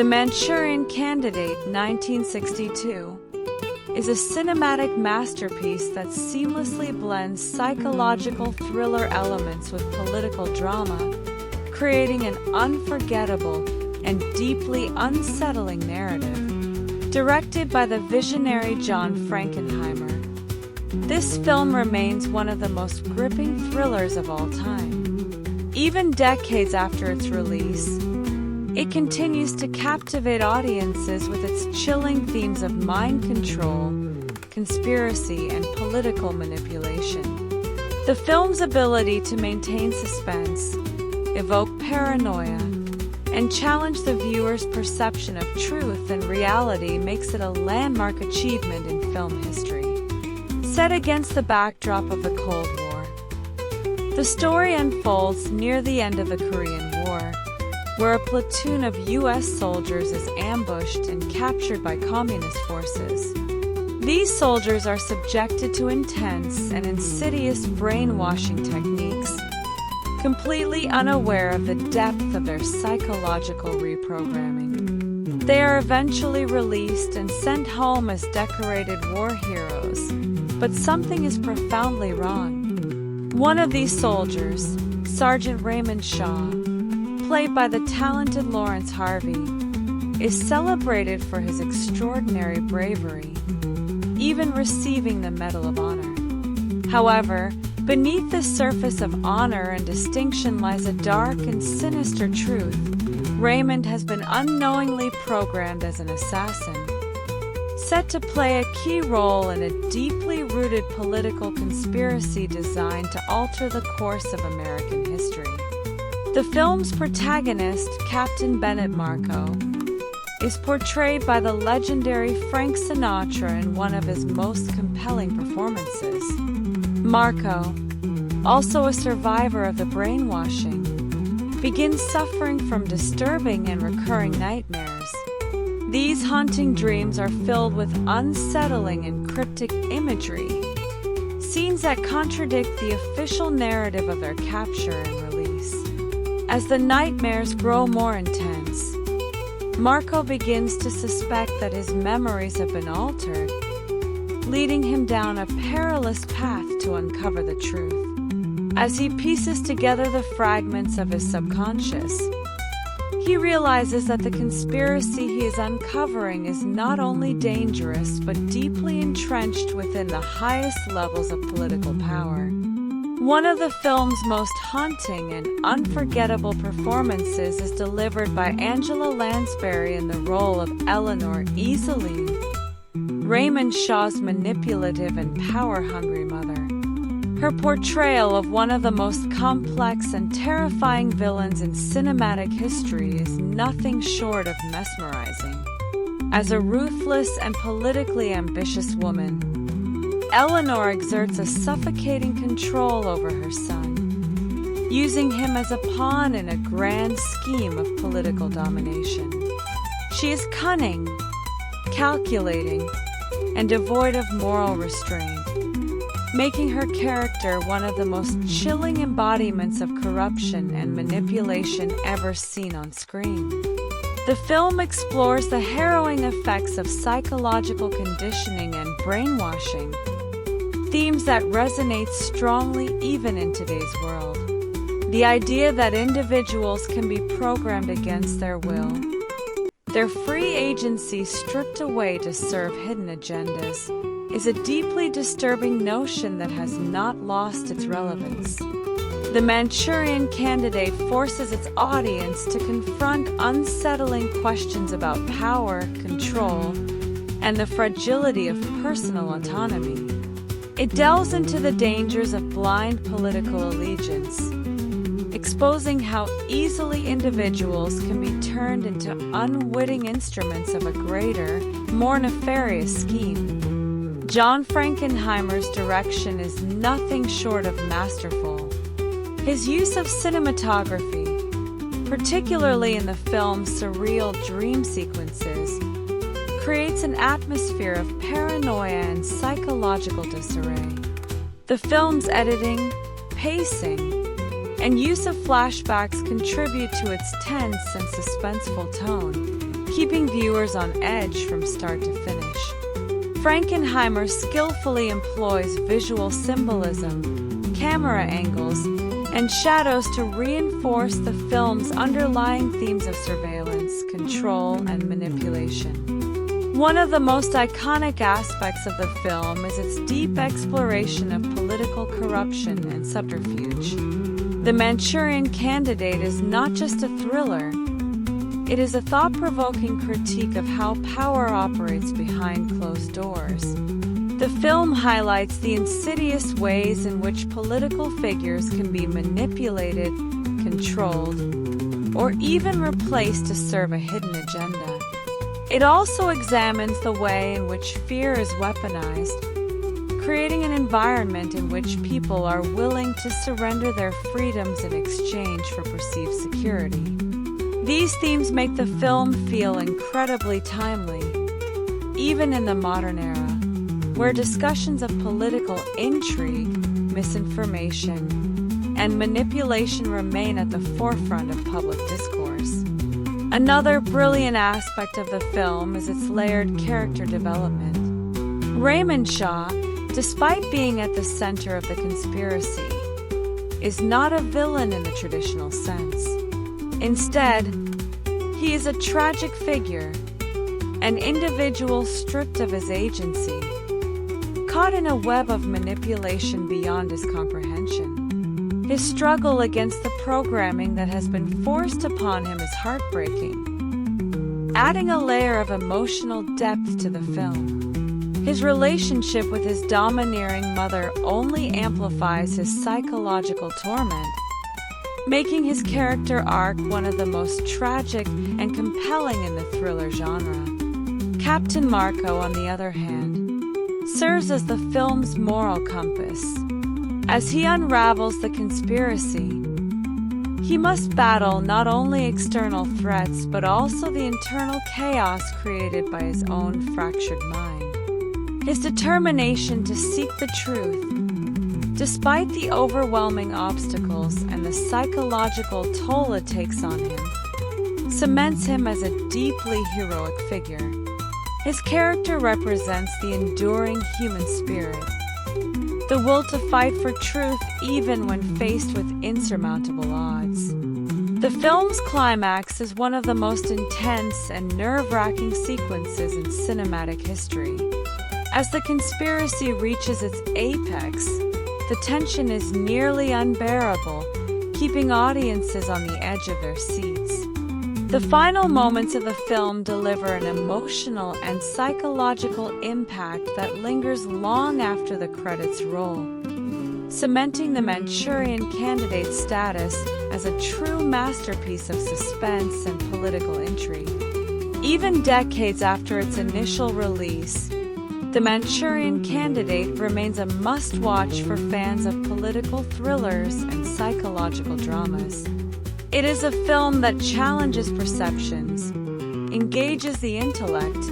The Manchurian Candidate, 1962, is a cinematic masterpiece that seamlessly blends psychological thriller elements with political drama, creating an unforgettable and deeply unsettling narrative. Directed by the visionary John Frankenheimer, this film remains one of the most gripping thrillers of all time. Even decades after its release, it continues to captivate audiences with its chilling themes of mind control, conspiracy, and political manipulation. The film's ability to maintain suspense, evoke paranoia, and challenge the viewer's perception of truth and reality makes it a landmark achievement in film history. Set against the backdrop of the Cold War, the story unfolds near the end of the Korean War, where a platoon of U.S. soldiers is ambushed and captured by communist forces. These soldiers are subjected to intense and insidious brainwashing techniques, completely unaware of the depth of their psychological reprogramming. They are eventually released and sent home as decorated war heroes, but something is profoundly wrong. One of these soldiers, Sergeant Raymond Shaw, played by the talented Laurence Harvey, is celebrated for his extraordinary bravery, even receiving the Medal of Honor. However, beneath the surface of honor and distinction lies a dark and sinister truth. Raymond has been unknowingly programmed as an assassin, set to play a key role in a deeply rooted political conspiracy designed to alter the course of American history. The film's protagonist, Captain Bennett Marco, is portrayed by the legendary Frank Sinatra in one of his most compelling performances. Marco, also a survivor of the brainwashing, begins suffering from disturbing and recurring nightmares. These haunting dreams are filled with unsettling and cryptic imagery, scenes that contradict the official narrative of their capture and release. As the nightmares grow more intense, Marco begins to suspect that his memories have been altered, leading him down a perilous path to uncover the truth. As he pieces together the fragments of his subconscious, he realizes that the conspiracy he is uncovering is not only dangerous but deeply entrenched within the highest levels of political power. One of the film's most haunting and unforgettable performances is delivered by Angela Lansbury in the role of Eleanor, Iselin, Raymond Shaw's manipulative and power-hungry mother. Her portrayal of one of the most complex and terrifying villains in cinematic history is nothing short of mesmerizing. As a ruthless and politically ambitious woman, Eleanor exerts a suffocating control over her son, using him as a pawn in a grand scheme of political domination. She is cunning, calculating, and devoid of moral restraint, making her character one of the most chilling embodiments of corruption and manipulation ever seen on screen. The film explores the harrowing effects of psychological conditioning and brainwashing, themes that resonate strongly even in today's world. The idea that individuals can be programmed against their will, their free agency stripped away to serve hidden agendas, is a deeply disturbing notion that has not lost its relevance. The Manchurian Candidate forces its audience to confront unsettling questions about power, control, and the fragility of personal autonomy. It delves into the dangers of blind political allegiance, exposing how easily individuals can be turned into unwitting instruments of a greater, more nefarious scheme. John Frankenheimer's direction is nothing short of masterful. His use of cinematography, particularly in the film's surreal dream sequences, creates an atmosphere of paranoia and psychological disarray. The film's editing, pacing, and use of flashbacks contribute to its tense and suspenseful tone, viewers on edge from start to finish. Frankenheimer skillfully employs visual symbolism, camera angles, and shadows to reinforce the film's underlying themes of surveillance, control, and manipulation. One of the most iconic aspects of the film is its deep exploration of political corruption and subterfuge. The Manchurian Candidate is not just a thriller, it is a thought-provoking critique of how power operates behind closed doors. The film highlights the insidious ways in which political figures can be manipulated, controlled, or even replaced to serve a hidden agenda. It also examines the way in which fear is weaponized, creating an environment in which people are willing to surrender their freedoms in exchange for perceived security. These themes make the film feel incredibly timely, even in the modern era, where discussions of political intrigue, misinformation, and manipulation remain at the forefront of public discourse. Another brilliant aspect of the film is its layered character development. Raymond, despite being at the center of the conspiracy, is not a villain in the traditional sense. Instead, he is a tragic figure, an individual stripped of his agency, caught in a web of manipulation beyond his comprehension. His struggle against the programming that has been forced upon him is heartbreaking, adding a layer of emotional depth to the film. His relationship with his domineering mother only amplifies his psychological torment, making his character arc one of the most tragic and compelling in the thriller genre. Captain Marco, on the other hand, serves as the film's moral compass. As he unravels the conspiracy, he must battle not only external threats but also the internal chaos created by his own fractured mind. His determination to seek the truth, despite the overwhelming obstacles and the psychological toll it takes on him, cements him as a deeply heroic figure. His character represents the enduring human spirit, the will to fight for truth even when faced with insurmountable odds. The film's climax is one of the most intense and nerve-wracking sequences in cinematic history. As the conspiracy reaches its apex, the tension is nearly unbearable, keeping audiences on the edge of their seats. The final moments of the film deliver an emotional and psychological impact that lingers long after the credits roll, cementing the Manchurian Candidate's status as a true masterpiece of suspense and political intrigue. Even decades after its initial release, The Manchurian Candidate remains a must-watch for fans of political thrillers and psychological dramas. It is a film that challenges perceptions, engages the intellect,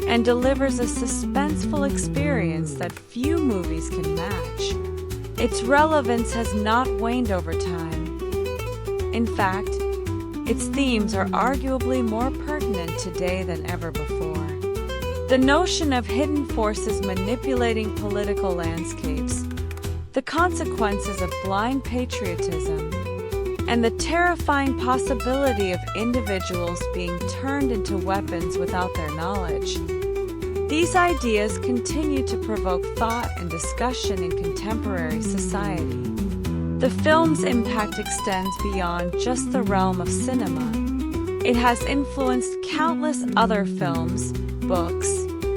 and delivers a suspenseful experience that few movies can match. Its relevance has not waned over time. In fact, its themes are arguably more pertinent today than ever before. The notion of hidden forces manipulating political landscapes, the consequences of blind patriotism, and the terrifying possibility of individuals being turned into weapons without their knowledge. These ideas continue to provoke thought and discussion in contemporary society. The film's impact extends beyond just the realm of cinema. It has influenced countless other films, books,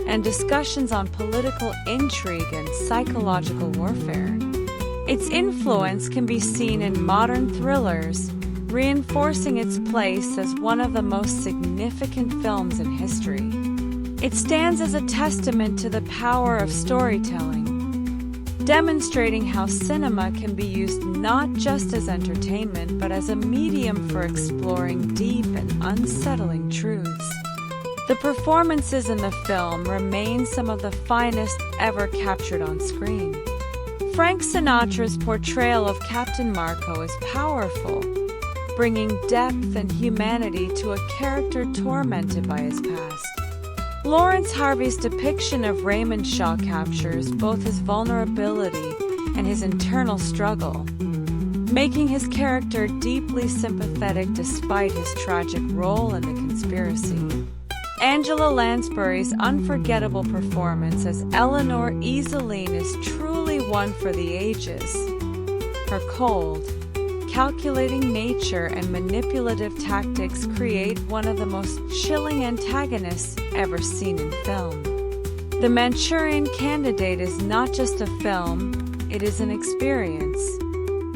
and discussions on political intrigue and psychological warfare. Its influence can be seen in modern thrillers, reinforcing its place as one of the most significant films in history. It stands as a testament to the power of storytelling, demonstrating how cinema can be used not just as entertainment but as a medium for exploring deep and unsettling truths. The performances in the film remain some of the finest ever captured on screen. Frank Sinatra's portrayal of Captain Marco is powerful, bringing depth and humanity to a character tormented by his past. Laurence Harvey's depiction of Raymond Shaw captures both his vulnerability and his internal struggle, making his character deeply sympathetic despite his tragic role in the conspiracy. Angela Lansbury's unforgettable performance as Eleanor Iselin is truly one for the ages. Her cold, calculating nature and manipulative tactics create one of the most chilling antagonists ever seen in film. The Manchurian Candidate is not just a film, it is an experience.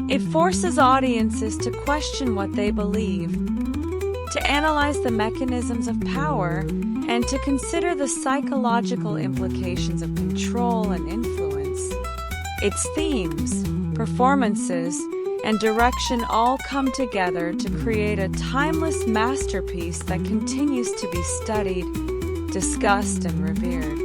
It forces audiences to question what they believe, to analyze the mechanisms of power, and to consider the psychological implications of control and influence. Its themes, performances, and direction all come together to create a timeless masterpiece that continues to be studied, discussed, and revered.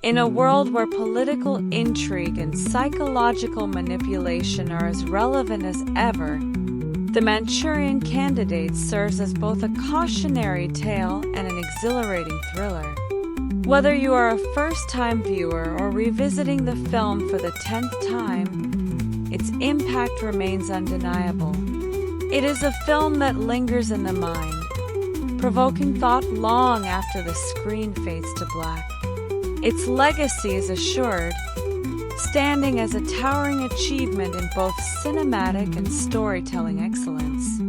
In a world where political intrigue and psychological manipulation are as relevant as ever, The Manchurian Candidate serves as both a cautionary tale and an exhilarating thriller. Whether you are a first-time viewer or revisiting the film for the 10th time, its impact remains undeniable. It is a film that lingers in the mind, provoking thought long after the screen fades to black. Its legacy is assured, standing as a towering achievement in both cinematic and storytelling excellence.